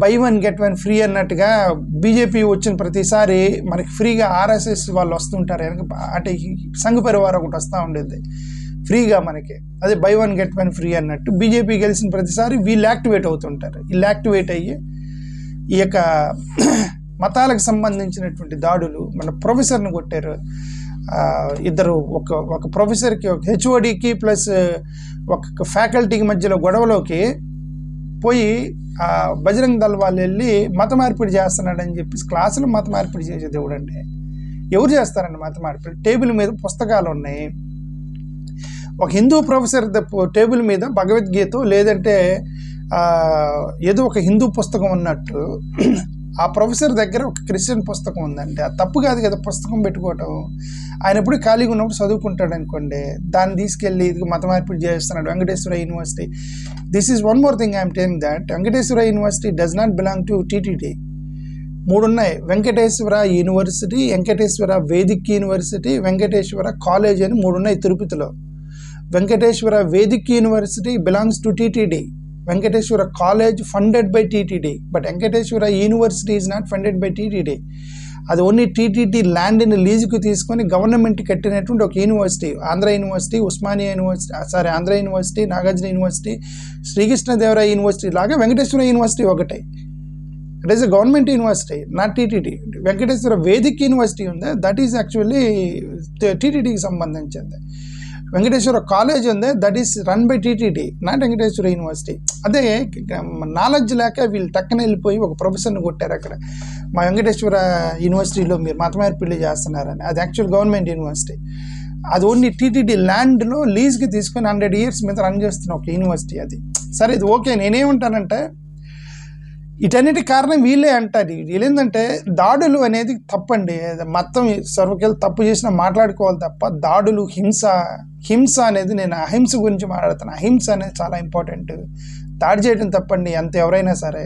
By one get one free అన్నట్టుగా BJP వచ్చిన ప్రతిసారి మనకి ఫ్రీగా ఆర్ఎస్ఎస్ వాళ్ళు వస్తుంటారు, అంటే సంఘ పరివారం ఒకటి వస్తూ ఉండేది ఫ్రీగా మనకి, అదే by one get one free అన్నట్టు. బీజేపీ గెలిచిన ప్రతిసారి వీళ్ళు యాక్టివేట్ అవుతుంటారు. వీళ్ళు యాక్టివేట్ అయ్యి ఈ యొక్క మతాలకు సంబంధించినటువంటి దాడులు, మన ప్రొఫెసర్ని కొట్టారు ఇద్దరు, ఒక ప్రొఫెసర్కి, ఒక హెచ్ఓడికి ప్లస్ ఒక ఫ్యాకల్టీకి మధ్యలో గొడవలోకి పోయి బజరంగ్ దళ్ వాళ్ళు వెళ్ళి మత మార్పిడి చేస్తున్నాడని చెప్పేసి క్లాసులో మత మార్పిడి చేసేది ఎవడండి? ఎవరు చేస్తారండి మత మార్పిడి? టేబుల్ మీద పుస్తకాలు ఉన్నాయి, ఒక హిందూ ప్రొఫెసర్ టేబుల్ మీద భగవద్గీత లేదంటే ఏదో ఒక హిందూ పుస్తకం ఉన్నట్టు ఆ ప్రొఫెసర్ దగ్గర ఒక క్రిస్టియన్ పుస్తకం ఉందంటే అది తప్పు కాదు కదా పుస్తకం పెట్టుకోవటం. ఆయన ఎప్పుడు ఖాళీగా ఉన్నప్పుడు చదువుకుంటాడు అనుకోండి, దాన్ని తీసుకెళ్ళి ఇది మత మార్పిడి చేస్తున్నాడు. Venkateswara university, this is one more thing I'm telling that Venkateswara university does not belong to TTD. 3 ఉన్నాయి: Venkateswara university, Venkateswara Vedic university, Venkateswara college అని 3 ఉన్నాయి తిరుపతిలో. Venkateswara Vedic university belongs to TTD. Venkateswara college funded by TTD, but Venkateswara university is not funded by TTD. అది only TTD ల్యాండ్ని లీజుకు తీసుకొని government కట్టినటువంటి ఒక university. Andhra university, Osmania university, Andhra university, Nagarjuna university, Sri Krishnadevaraya university లాగా వెంకటేశ్వర యూనివర్సిటీ ఒకటే. It is a government university, not TTD. Venkateswara Vedic university ఉంది, that is actually టీటీడీకి సంబంధించింది. వెంకటేశ్వర కాలేజ్ ఉంది, that is run by TTD, not Venkateswara university. అదే నాలెడ్జ్ లేక వీళ్ళు టక్కన వెళ్ళిపోయి ఒక ప్రొఫెసర్ని కొట్టారు అక్కడ, మా వెంకటేశ్వర యూనివర్సిటీలో మీరు మత మార్పిడి చేస్తున్నారని. అది యాక్చువల్ గవర్నమెంట్ యూనివర్సిటీ. అది ఓన్లీ టీటీడీ ల్యాండ్లో లీజ్కి తీసుకొని 100 years మీద రన్ చేస్తున్న ఒక యూనివర్సిటీ అది. సరే, ఇది ఓకే. నేనేమంటానంటే వీటన్నిటి కారణం వీళ్ళే అంటారు. వీళ్ళేంటంటే దాడులు అనేది తప్పండి. మొత్తం సర్వకేలు తప్పు చేసినా మాట్లాడుకోవాలి తప్ప దాడులు, హింస అనేది, నేను అహింస గురించి మాట్లాడుతాను. అహింస అనేది చాలా ఇంపార్టెంట్. దాడి చేయడం తప్పండి, అంత ఎవరైనా సరే.